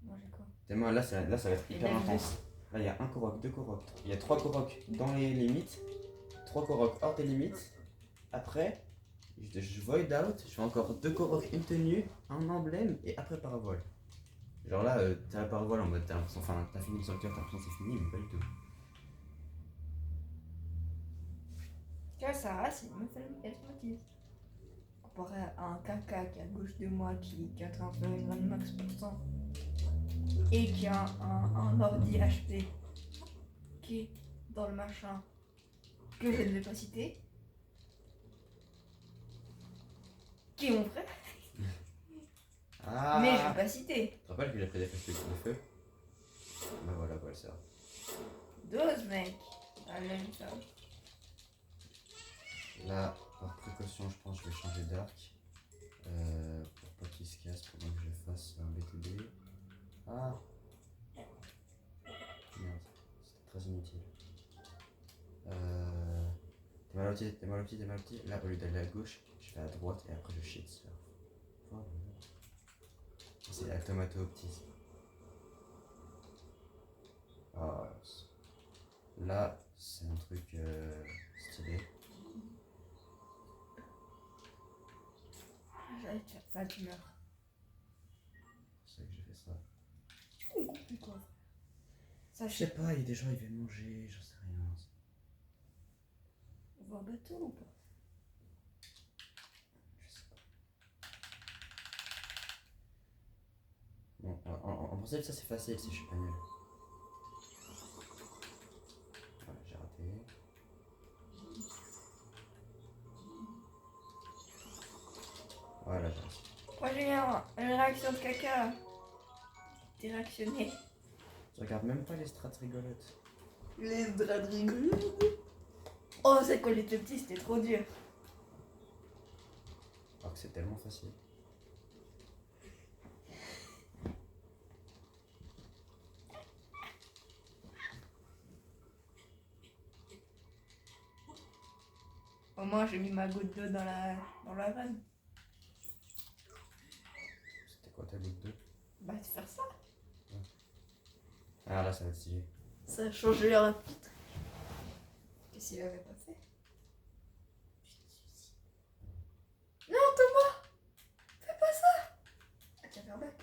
Manger quoi? T'es mal là, ça va être Et hyper là, intense. Là, il y a un coroc, 2 corocs. Il y a 3 corocs dans les limites, 3 corocs hors des limites. Après, je void out, je fais encore 2 corocs, une tenue, un emblème et après paravoile. Genre là, t'as la paravoile en mode t'as l'impression, enfin t'as fini le sanctuaire, t'as l'impression que c'est fini, mais pas du tout. Tu vois, Sarah, c'est une meuf, elle se motive. Comparé à un caca qui est à gauche de moi, qui est en train de faire une run max %, et qui a un ordi HP qui est dans le machin que je ne vais pas citer, qui est mon frère, Ah mais je ne vais pas citer. Tu te rappelles que j'ai pris des flèches de feu? Bah voilà, quoi, ça. Dose, mec. Allez, ça. Là, par précaution, je pense que je vais changer d'arc. Pour pas qu'il se casse pendant que je fasse un BTB. Ah merde, c'était très inutile. T'es mal au pied, t'es mal au pied, t'es mal au pied. Là, au lieu d'aller à gauche, je vais à droite et après je shit sur. Oh, c'est la tomato optis. Ah, là, c'est un truc stylé. J'allais te faire ça, tu meurs. C'est que j'ai fait ça. On comprend quoi. Ça, Je sais pas, il y a des gens, ils viennent manger, j'en sais rien. On voit un bateau ou pas? Je sais pas. Bon, en principe, ça c'est facile si je suis pas nul. Voilà, j'ai raté. Voilà, j'ai raté. Moi, j'ai une réaction de caca. T'es réactionné. Je regarde même pas les strats rigolotes. Les draps de rigolo. Oh, c'est quand il était petit, c'était trop dur. Alors que c'est tellement facile. Au moins, j'ai mis ma goutte d'eau dans la vanne. C'était quoi ta goutte d'eau? Bah, de faire ça. Ah là, ça va être stylé. Ça a changé un petit truc. Qu'est-ce qu'il avait pas fait? Non, Thomas! Fais pas ça! Ah, tiens, faire back.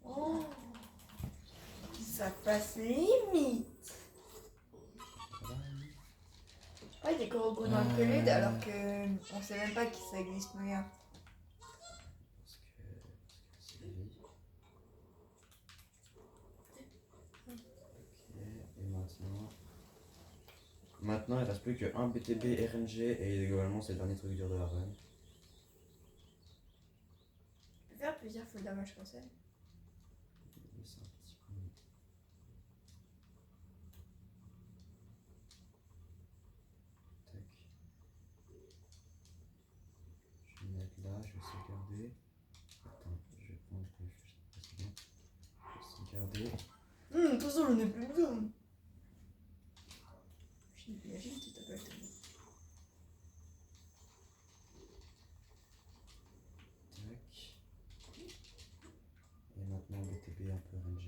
Oh! Ça passe limite! Ouais, il est corps dans le prélude alors que on sait même pas que ça existe rien. Parce que c'est la vie. Ok, et maintenant. Maintenant, il reste plus que un BTB RNG et globalement, c'est le dernier truc dur de la run. Tu peux faire plusieurs feux damage comme ça. Mais c'est un petit peu. Tac. Je vais mettre là, je vais sauvegarder. Attends, je vais prendre les flèches précédentes. Je vais sauvegarder. De toute façon, j'en ai plus besoin. Je n'ai plus la gym, tu t'appelles Thomas. Tac. Et maintenant, BTB un peu RNG.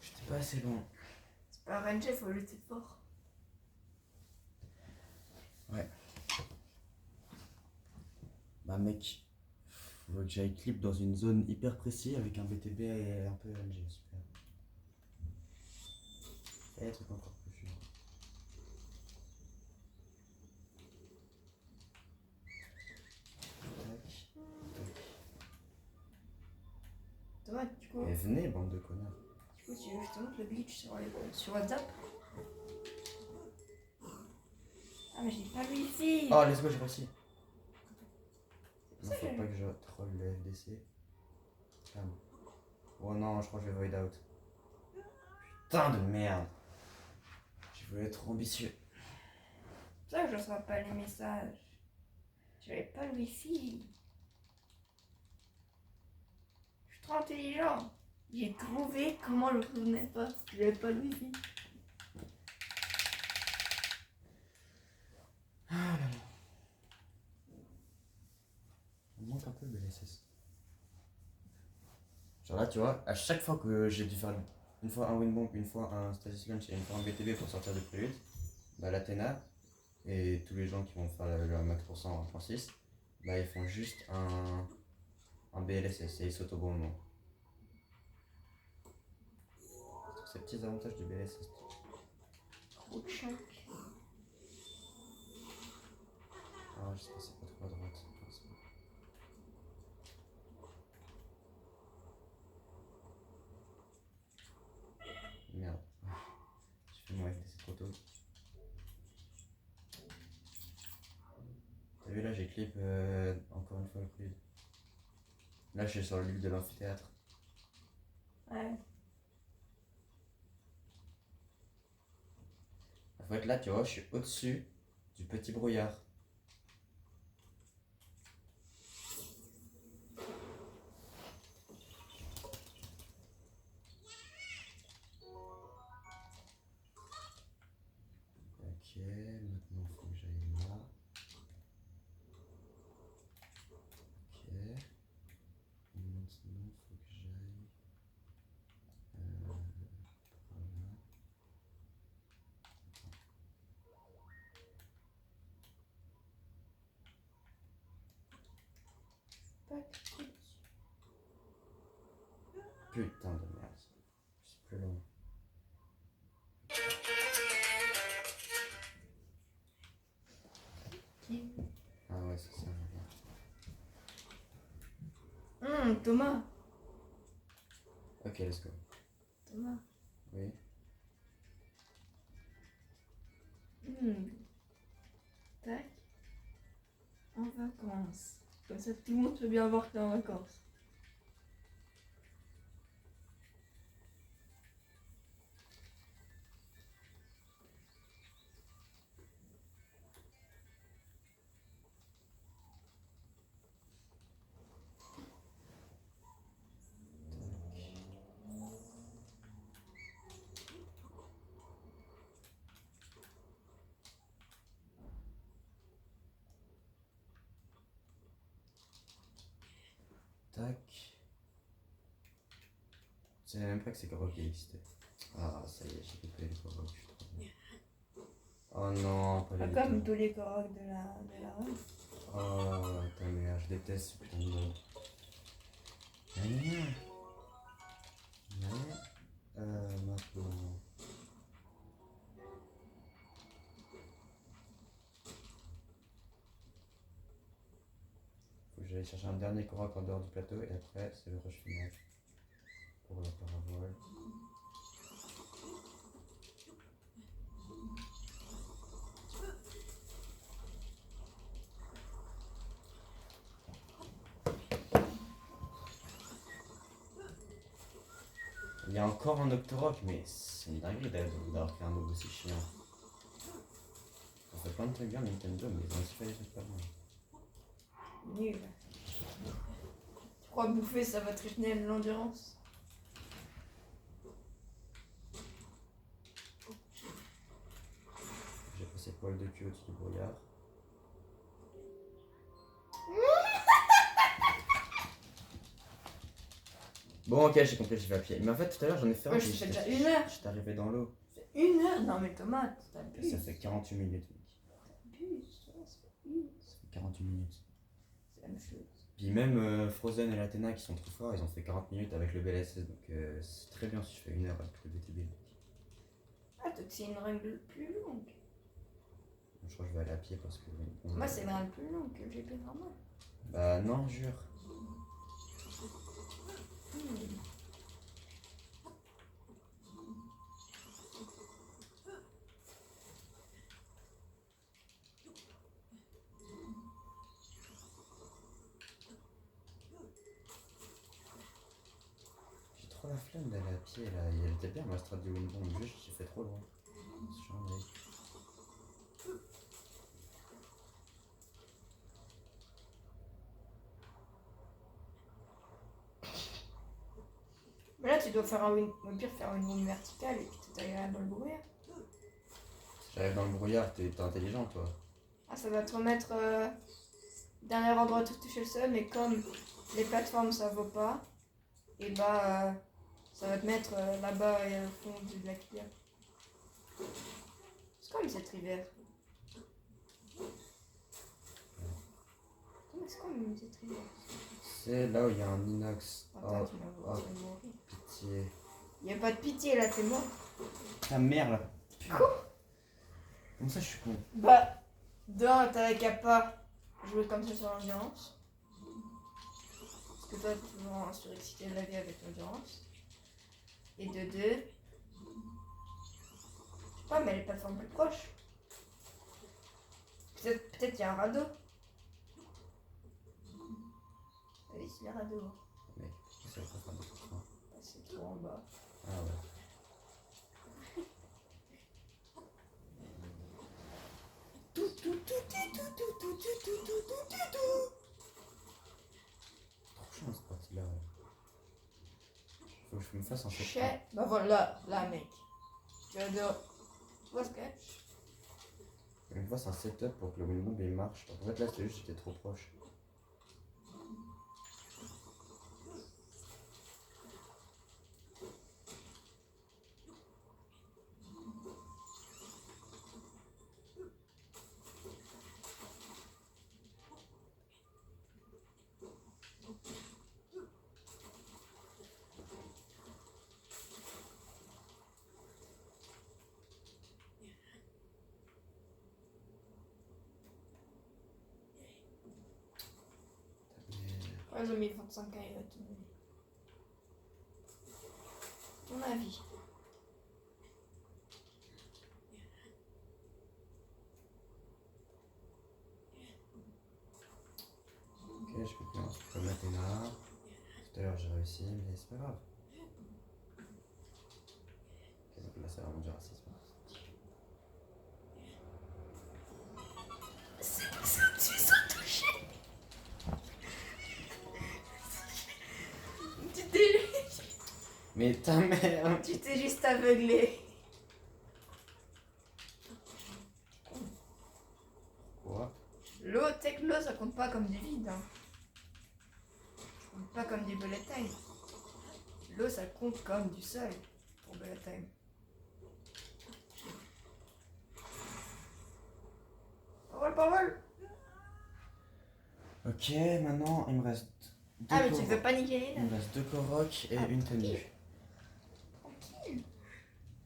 J'étais pas assez bon. C'est pas RNG, faut lutter fort. Ouais. Bah mec, faut que j'aille clip dans une zone hyper précise avec un BTB et un peu RNG, super. Et des trucs encore plus chiants. Tac. Thomas, du coup, Et venez, bande de connards. tu veux que je te montre le glitch sur WhatsApp? Ah, mais j'ai pas le wifi! Oh, let's go, j'ai réussi. Attention, faut pas que je troll le FDC. Calme. Oh non, je crois que je vais void out. Putain de merde. Je voulais être trop ambitieux. C'est ça que je reçois pas les messages. J'avais pas le wifi. Je suis trop intelligent. J'ai trouvé comment je le souvenais pas. J'avais pas le wifi. Ah là là. Il manque un peu le BLSS. Genre là, tu vois, à chaque fois que j'ai dû faire une fois un win bomb, une fois un stasis launch et une fois un BTB pour sortir de prélude, bah l'Athéna et tous les gens qui vont faire le max % en 1.6, bah ils font juste un BLSS et ils sautent au bon moment. C'est les petits avantages du BLSS. Trop de chunk. Ah, je sais pas, c'est pas trop à droite. Enfin, c'est bon. Merde. J'ai fait mon FDC trop tôt. T'as vu là, j'ai clip encore une fois le prélude. Là, je suis sur l'île de l'amphithéâtre. Ouais. En fait, là, tu vois, je suis au-dessus du petit brouillard. Ok, maintenant il faut que j'aille là. Ok. Et maintenant il faut que j'aille par là. Pas de truc. Putain de merde. C'est plus loin. Ah ouais, c'est ça, regarde. Thomas. Ok, let's go. Thomas. Oui. Tac. En vacances. Comme ça, tout le monde peut bien voir que t'es en vacances. Tac. Je savais même pas que c'est Korok qui existait. Ah, ça y est, j'ai coupé le Korok, je suis trop bien. Oh non, pas les Comme lutteurs. tous les corocs de la rue. Oh, ta mère, je déteste ce putain de mode. Mais maintenant. Faut que j'aille chercher un dernier Korok en dehors du plateau et après c'est le rush final pour la paravole. Il y a encore un Octorok, mais c'est une dinguerie d'avoir fait un move aussi chiant. On fait plein de trucs bien Nintendo, mais ils ont aussi fait des trucs pas mal. Nul. Tu crois bouffer, ça va te retenir l'endurance? J'ai passé poil de cul au-dessus du brouillard. Bon, ok, j'ai compris, j'y vais à pied. Mais en fait, tout à l'heure, j'en ai fait un. Ouais, je te fais déjà 1 heure. J'étais arrivé dans l'eau. Ça fait 1 heure? Non, mais Thomas, Et t'abuses. ça fait 48 minutes, mec. T'abuses, toi, ça fait Ça fait 48 minutes. C'est la même chose. Puis même Frozen et l'Athéna qui sont trop forts, ils ont fait 40 minutes avec le BLSS, donc c'est très bien si je fais 1 heure avec le BTB. Ah, peut-être que c'est une règle plus longue. Je crois que je vais aller à pied parce que. Moi, c'est une règle plus longue que le GP normal. Bah non, jure. flemme d'aller à pied là. Elle était bien ma strat du windbomb, juste j'ai fait trop loin. C'est chiant, ouais. Mais là, tu dois faire au pire faire une ligne verticale et puis t'es agréable dans le brouillard. Si j'arrive dans le brouillard, t'es intelligent toi. Ah, ça va te remettre dernier endroit où tu touches le sol, mais comme les plateformes ça vaut pas, et bah ça va te mettre là-bas et au fond du lac Pierre. C'est comme cette rivière. C'est comme cette rivière. C'est là où il y a un inox. Attends, Oh, tu oh, vas mourir. pitié. Y a pas de pitié là, t'es mort. Ta mère là. Quoi? Comment ça je suis con? Bah, t'avais qu'à pas jouer comme ça sur l'endurance. Parce que toi, t'es toujours surexcité de la vie avec l'endurance. Et de deux, je sais pas, mais les plateformes plus proches. Peut-être y a un radeau. Oui, c'est le radeau. Mais qu'est-ce que ça va faire de tout ça? C'est trop en bas. Ah ouais. Trop chiant cette partie là. Faut que je me fasse un setup. Chais. Bah voilà, là, mec. Tu vas de. What's that? Faut que je me fasse un setup pour que le windbomb il marche. En fait là c'était juste j'étais trop proche. Ouais, ils ont mis 25 caillots. Ton avis. Ok, je peux plus comme Athéna. Tout à l'heure j'ai réussi, mais c'est pas grave. Ok, donc là c'est vraiment du racisme. C'est pour ça que tu es touché. Mais ta mère! Tu t'es juste aveuglé. Quoi? L'eau, tu sais que l'eau ça compte pas comme du vide. Hein. Ça compte pas comme du bullet time. L'eau ça compte comme du sol pour bullet time. Parole. Ok, maintenant il me reste deux Ah, mais tu Koroks. veux pas niquer les Il me reste 2 Koroks et Ah, une tenue. Tranquille.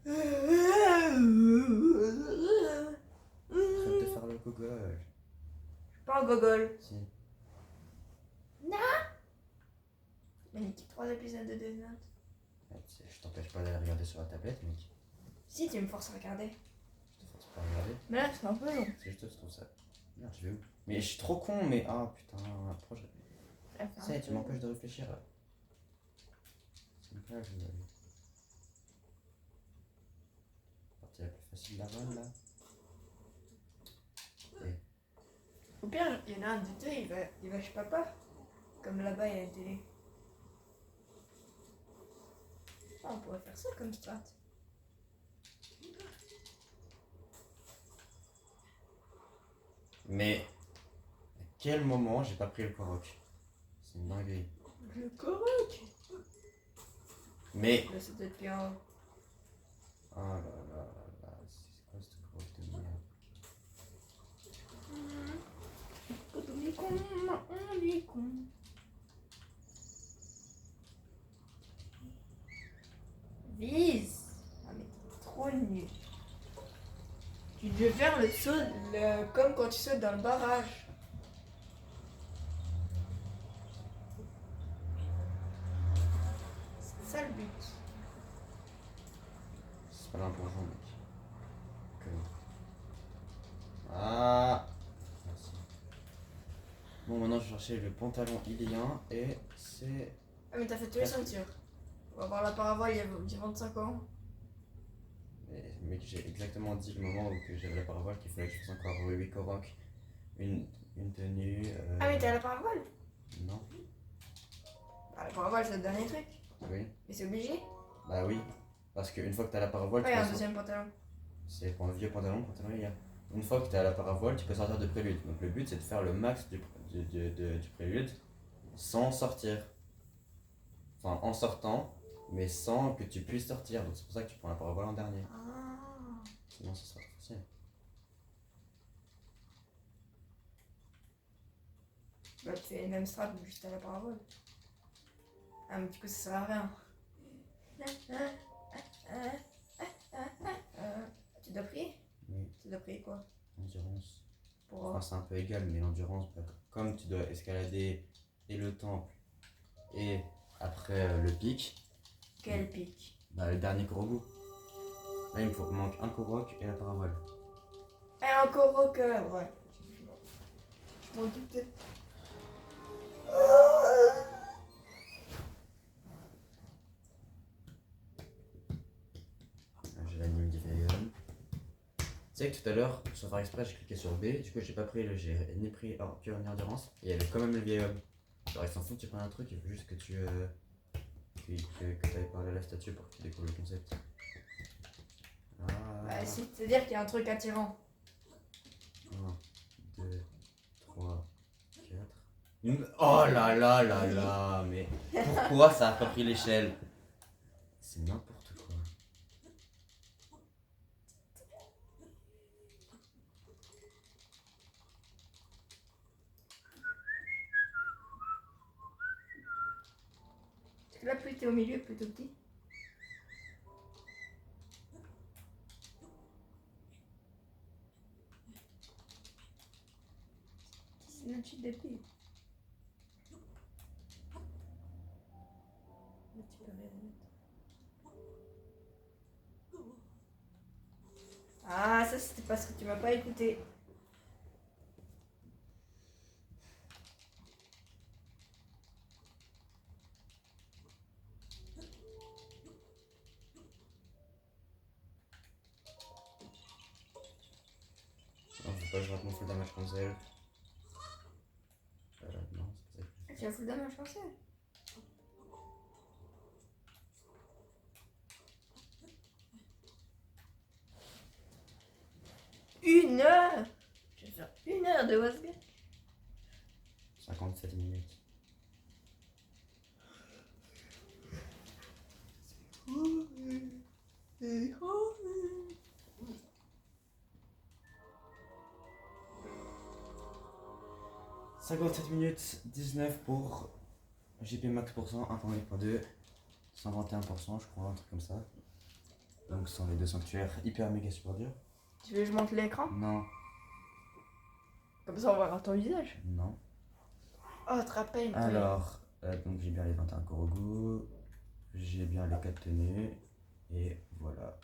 Arrête de faire le gogol. Pas un gogol. Si. Mais niqué 3 épisodes de Death Note. Ouais, je t'empêche pas d'aller regarder sur la tablette, mec. Si, tu me forces à regarder. Je te force pas à regarder. Mais là, c'est un peu long. C'est juste que je trouve ça. Merde, je vais où? Mais je suis trop con, mais. Ah putain, pourquoi je. Là, c'est un Ça y est, peu tu m'empêches de réfléchir là. Donc là, je vais aller. La partie la plus facile là-bas, là. Et. Au pire, il y en a un des deux, il va chez papa. Comme là-bas, il y a une télé. Ah, on pourrait faire ça comme strat. Mais. À quel moment j'ai pas pris le Korok? C'est une dinguerie. Le Korok. Mais. Là, c'est peut-être bien. Ah là là là là, c'est quoi ce Korok de merde? Quand on est con, on est con. Vise. Ah, mais t'es trop nul. Tu devais faire le saut comme quand tu sautes dans le barrage. C'est ça le but. C'est pas là pour jouer, mec. Ah. Merci. Bon, maintenant je vais chercher le pantalon ilien et c'est. Ah, mais t'as fait tous les ceintures. On va voir la parabole il y a 25 ans. Et, mec, j'ai exactement dit le moment où que j'avais la parabole qu'il fallait que je fasse encore Ruby Korok, une tenue. Ah, mais t'as la parabole? Non. Ah, la parabole, c'est le dernier truc. Oui. Mais c'est obligé? Bah oui. Parce qu'une fois que t'as la parabole, Ouais, tu il y peux a un sortir. deuxième pantalon. C'est pour un vieux pantalon, il y a. Une fois que t'as la parabole, tu peux sortir de prélude. Donc le but c'est de faire le max du prélude sans sortir. Enfin en sortant, mais sans que tu puisses sortir. Donc c'est pour ça que tu prends la parabole en dernier. Ah. Sinon ce sera trop facile. Bah, tu fais les mêmes straps, juste à la parabole. Ah, mais du coup, ça sert à rien. Tu dois prier? Oui, Tu dois prier quoi? endurance. Pour. Enfin c'est un peu égal, mais l'endurance, bah, comme tu dois escalader et le temple et après le pic, Quel pic? bah le dernier Korogu. Là il me manque un Korok et la parabole. Et encore au cœur, ouais. Je m'en doutais. J'ai l'anime du vieil homme. Tu sais que tout à l'heure, sans faire exprès, j'ai cliqué sur B, du coup j'ai pas pris le G, ni pris cœur ni endurance, et il y avait quand même le vieil homme. Genre il s'en fout que tu prennes un truc, il faut juste que tu ailles parler à la statue pour que tu découvres le concept. Ah. Bah, si, c'est-à-dire qu'il y a un truc attirant. 1, 2, 3, 4. Oh là là là là, mais pourquoi ça a pas pris l'échelle? C'est n'importe quoi. Parce que là, plus t'es au milieu, plus t'es petit. C'est une chute de pied. Là, tu peux rien mettre. Ah, ça c'était parce que tu m'as pas écouté. Non, faut pas que je rate mon full damage cancel. Non, c'est pas ça. Tu as full damage pensé. Une heure. Je vais faire 1 heure de Wasgate. 57 minutes. « 57 minutes 19 pour JP max %, 1.8.2, 121%, je crois, un truc comme ça. Donc sans les deux sanctuaires hyper méga super dur. Tu veux que je monte l'écran? Non, Comme ça on va voir ton visage. non. Oh, te rappelle. Alors, donc j'ai bien les 21 Korogu, j'ai bien les 4 tenues, et voilà.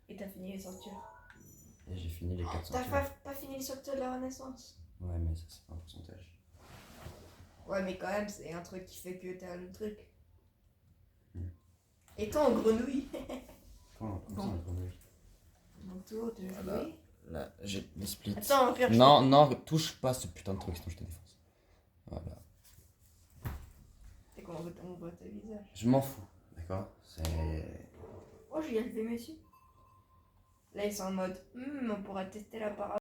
Et t'as fini les sanctuaires. Et j'ai fini les 4 T'as sanctuaires. pas fini les sanctuaires de la Renaissance. Ouais, mais ça c'est pas un pourcentage. Ouais, mais quand même, c'est un truc qui fait que t'as le truc. Hmm. Et toi en grenouille. Comment ça Bon. on a trouvé? Mon tour de Voilà. jouer. Là, j'ai les splits. Attends, Pierre, Non, non, touche pas ce putain de truc, sinon je te défonce. Voilà. C'est comment on voit ton visage. Je m'en fous, d'accord? C'est. Oh, j'ai levé mes yeux. Là, ils sont en mode, on pourra tester la parabole.